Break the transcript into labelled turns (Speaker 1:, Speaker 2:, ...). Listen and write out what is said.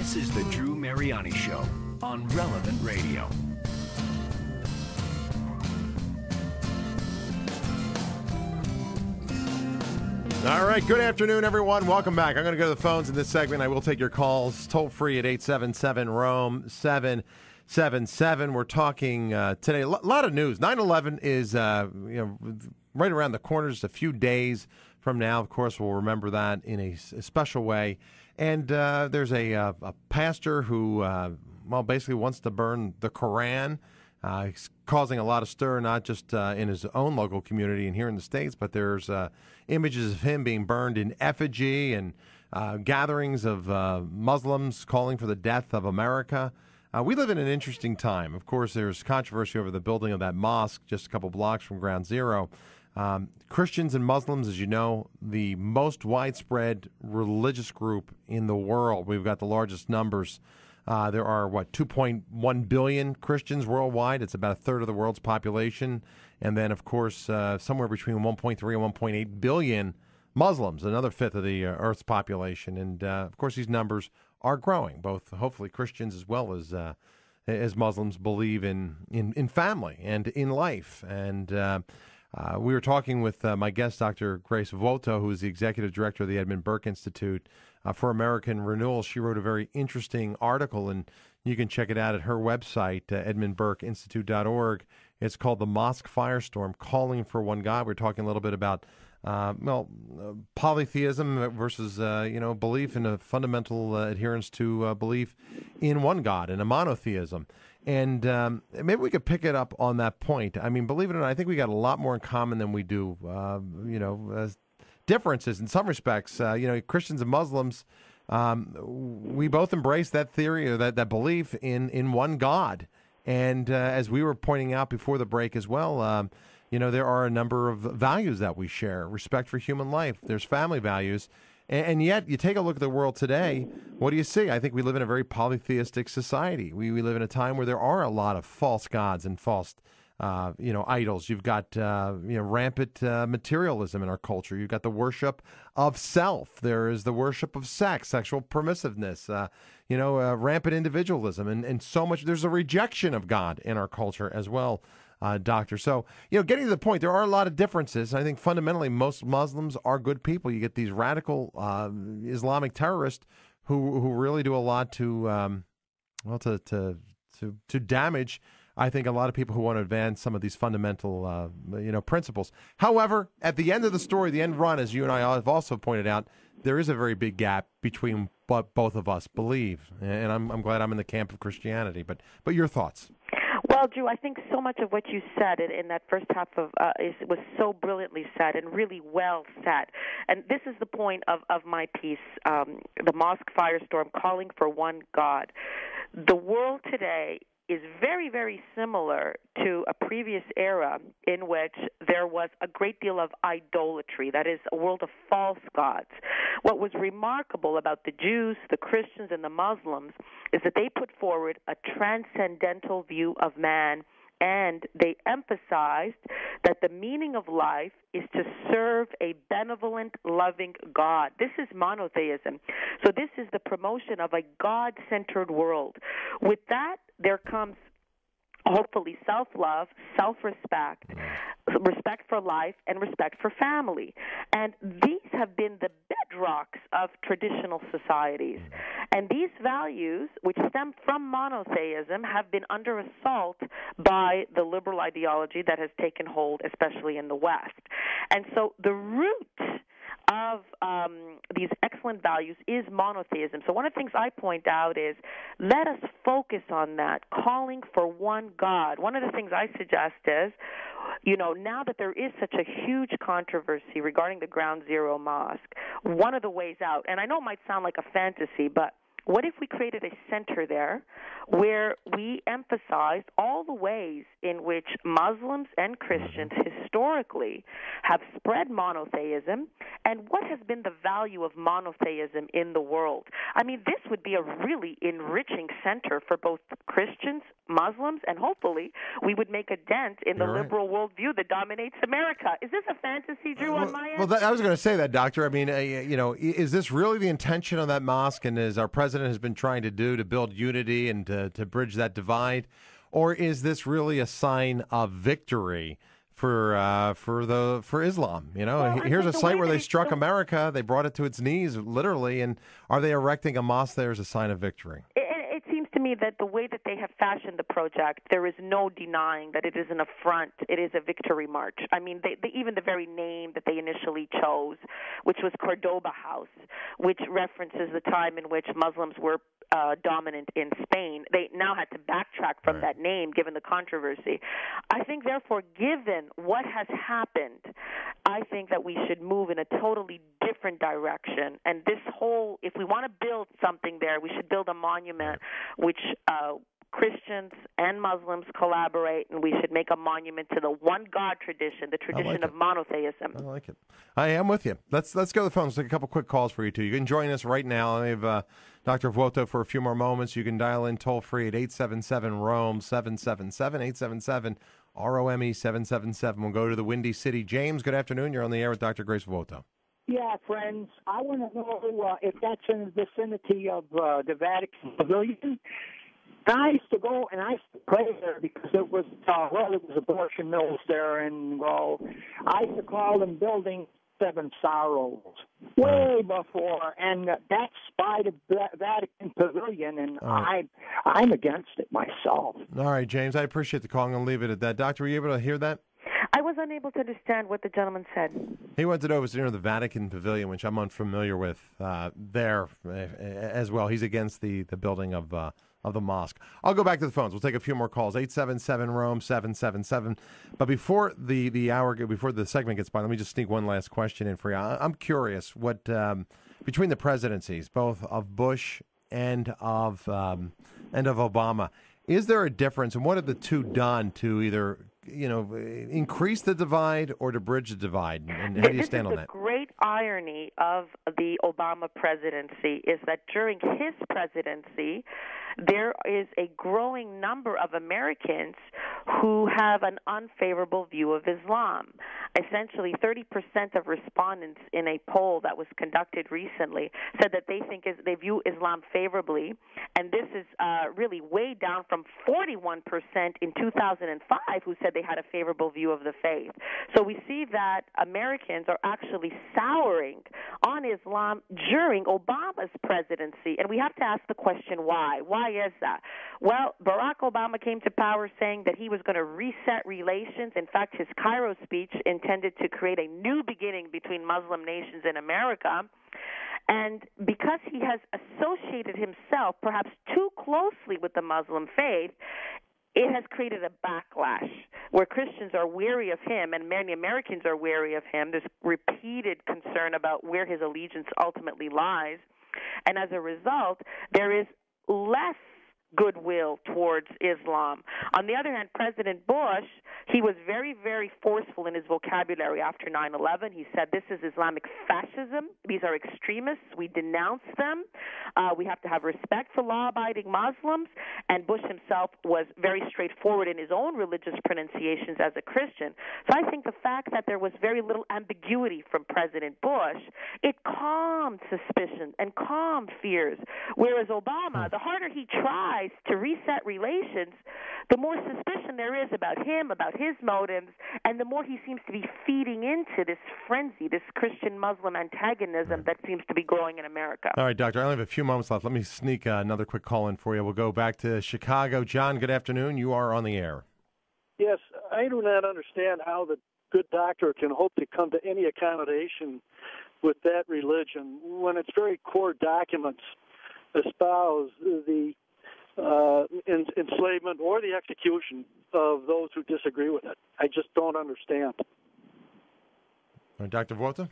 Speaker 1: This is the Drew Mariani Show on Relevant Radio.
Speaker 2: All right, good afternoon, everyone. Welcome back. I'm going to go to the phones in this segment. I will take your calls toll free at 877-ROAM-777. We're talking today, a lot of news. 9/11 is right around the corner, just a few days from now. Of course, we'll remember that in a special way. And there's a pastor who, basically wants to burn the Koran. He's causing a lot of stir, not just in his own local community and here in the States, but there's images of him being burned in effigy and gatherings of Muslims calling for the death of America. We live in an interesting time. Of course, there's controversy over the building of that mosque just a couple blocks from Ground Zero. Christians and Muslims, as you know, the most widespread religious group in the world. We've got the largest numbers. There are, 2.1 billion Christians worldwide. It's about a third of the world's population. And then, of course, somewhere between 1.3 and 1.8 billion Muslims, another fifth of the Earth's population. And, of course, these numbers are growing, both hopefully Christians as well as Muslims believe in family and in life. And we were talking with my guest, Dr.Grace, who is the executive director of the Edmund Burke Institute for American Renewal. She wrote a very interesting article, and you can check it out at her website, edmundburkeinstitute.org. It's called The Mosque Firestorm, Calling for One God. We're talking a little bit about, polytheism versus, belief in a fundamental adherence to belief in one God and a monotheism. And maybe we could pick it up on that point. I mean, believe it or not, I think we got a lot more in common than we do, differences in some respects. Christians and Muslims, we both embrace that theory or that belief in one God. And as we were pointing out before the break as well, there are a number of values that we share. Respect for human life. There's family values. And yet, you take a look at the world today, what do you see? I think we live in a very polytheistic society. We live in a time where there are a lot of false gods and false idols. You've got, rampant materialism in our culture. You've got the worship of self. There is the worship of sex, sexual permissiveness, rampant individualism, and so much. There's a rejection of God in our culture as well, Doctor. So, getting to the point, there are a lot of differences. I think fundamentally most Muslims are good people. You get these radical Islamic terrorists who really do a lot to damage, I think, a lot of people who want to advance some of these fundamental, principles. However, at the end of the story, the end run, as you and I have also pointed out, there is a very big gap between what both of us believe. And I'm glad I'm in the camp of Christianity. But your thoughts?
Speaker 3: Well, Drew, I think so much of what you said in that first half of was so brilliantly said and really well said. And this is the point of my piece, The Mosque Firestorm, Calling for One God. The world today is very, very similar to a previous era in which there was a great deal of idolatry, that is, a world of false gods. What was remarkable about the Jews, the Christians, and the Muslims is that they put forward a transcendental view of man, and they emphasized that the meaning of life is to serve a benevolent, loving God. This is monotheism. So this is the promotion of a God-centered world. With that, there comes hopefully self-love, self-respect, respect for life, and respect for family. And these have been the bedrocks of traditional societies. And these values, which stem from monotheism, have been under assault by the liberal ideology that has taken hold, especially in the West. And so the root of these excellent values is monotheism. So one of the things I point out is let us focus on that, calling for one God. One of the things I suggest is, now that there is such a huge controversy regarding the Ground Zero Mosque, one of the ways out, and I know it might sound like a fantasy, but what if we created a center there where we emphasized all the ways in which Muslims and Christians historically have spread monotheism and what has been the value of monotheism in the world? I mean, this would be a really enriching center for both Christians, Muslims, and hopefully we would make a dent in the liberal worldview that dominates America. Is this a fantasy, Drew, on my end?
Speaker 2: Well, I was going to say that, Doctor. I mean, is this really the intention of that mosque, and is our president president has been trying to do to build unity and to bridge that divide? Or is this really a sign of victory for Islam?
Speaker 3: Well,
Speaker 2: here's a
Speaker 3: the
Speaker 2: site
Speaker 3: way
Speaker 2: where
Speaker 3: that
Speaker 2: they
Speaker 3: it's
Speaker 2: struck
Speaker 3: built-
Speaker 2: America. They brought it to its knees, literally. And are they erecting a mosque there as a sign of victory?
Speaker 3: It seems to me that the way that they have fashioned the project, there is no denying that it is an affront. It is a victory march. I mean, even the very name that they initially chose, which was Cordoba House, which references the time in which Muslims were dominant in Spain. They now had to backtrack from that name, given the controversy. I think, therefore, given what has happened, I think that we should move in a totally different direction. And this whole, if we want to build something there, we should build a monument which Christians and Muslims collaborate, and we should make a monument to the one God tradition, the tradition of monotheism.
Speaker 2: I like it. I am with you. Let's go to the phone. Let's take a couple quick calls for you, too. You can join us right now. I have Dr. Vuoto for a few more moments. You can dial in toll-free at 877-ROME, 777-877, ROME 777. We'll go to the Windy City. James, good afternoon. You're on the air with Dr. Grace Vuoto.
Speaker 4: Yeah, friends. I want to know if that's in the vicinity of the Vatican Pavilion. And I used to go and I used to pray there because it was abortion mills there, and I used to call them Building Seven Sorrows way before, and that's by the Vatican Pavilion, and I'm against it myself.
Speaker 2: All right, James, I appreciate the call. I'm going to leave it at that. Doctor, were you able to hear that?
Speaker 3: I was unable to understand what the gentleman said.
Speaker 2: He wanted to know if it was near the Vatican Pavilion, which I'm unfamiliar with there as well. He's against the building of the mosque. I'll go back to the phones. We'll take a few more calls. 877-ROME 777. But before the segment gets by, let me just sneak one last question in for you. I'm curious what between the presidencies, both of Bush and of Obama, is there a difference, and what have the two done to either increase the divide or to bridge the divide? And how do you stand on that?
Speaker 3: The great irony of the Obama presidency is that during his presidency, there is a growing number of Americans who have an unfavorable view of Islam. Essentially, 30% of respondents in a poll that was conducted recently said that they view Islam favorably, and this is really way down from 41% in 2005 who said they had a favorable view of the faith. So we see that Americans are actually souring on Islam during Obama's presidency, and we have to ask the question why. Why is that? Well, Barack Obama came to power saying that he was going to reset relations. In fact, his Cairo speech intended to create a new beginning between Muslim nations in America. And because he has associated himself perhaps too closely with the Muslim faith, it has created a backlash where Christians are wary of him and many Americans are wary of him. There's repeated concern about where his allegiance ultimately lies. And as a result, there is less goodwill towards Islam. On the other hand, President Bush, he was very, very forceful in his vocabulary after 9/11. He said, this is Islamic fascism. These are extremists. We denounce them. We have to have respect for law-abiding Muslims. And Bush himself was very straightforward in his own religious pronunciations as a Christian. So I think the fact that there was very little ambiguity from President Bush, it calmed suspicion and calmed fears. Whereas Obama, the harder he tries to reset relations, the more suspicion there is about him, about his motives, and the more he seems to be feeding into this frenzy, this Christian-Muslim antagonism that seems to be growing in America.
Speaker 2: All right, Doctor, I only have a few moments left. Let me sneak another quick call in for you. We'll go back to Chicago. John, good afternoon. You are on the air.
Speaker 5: Yes, I do not understand how the good doctor can hope to come to any accommodation with that religion when its very core documents espouse the enslavement or the execution of those who disagree with it. I just don't understand.
Speaker 2: All right, Dr. Vuoto?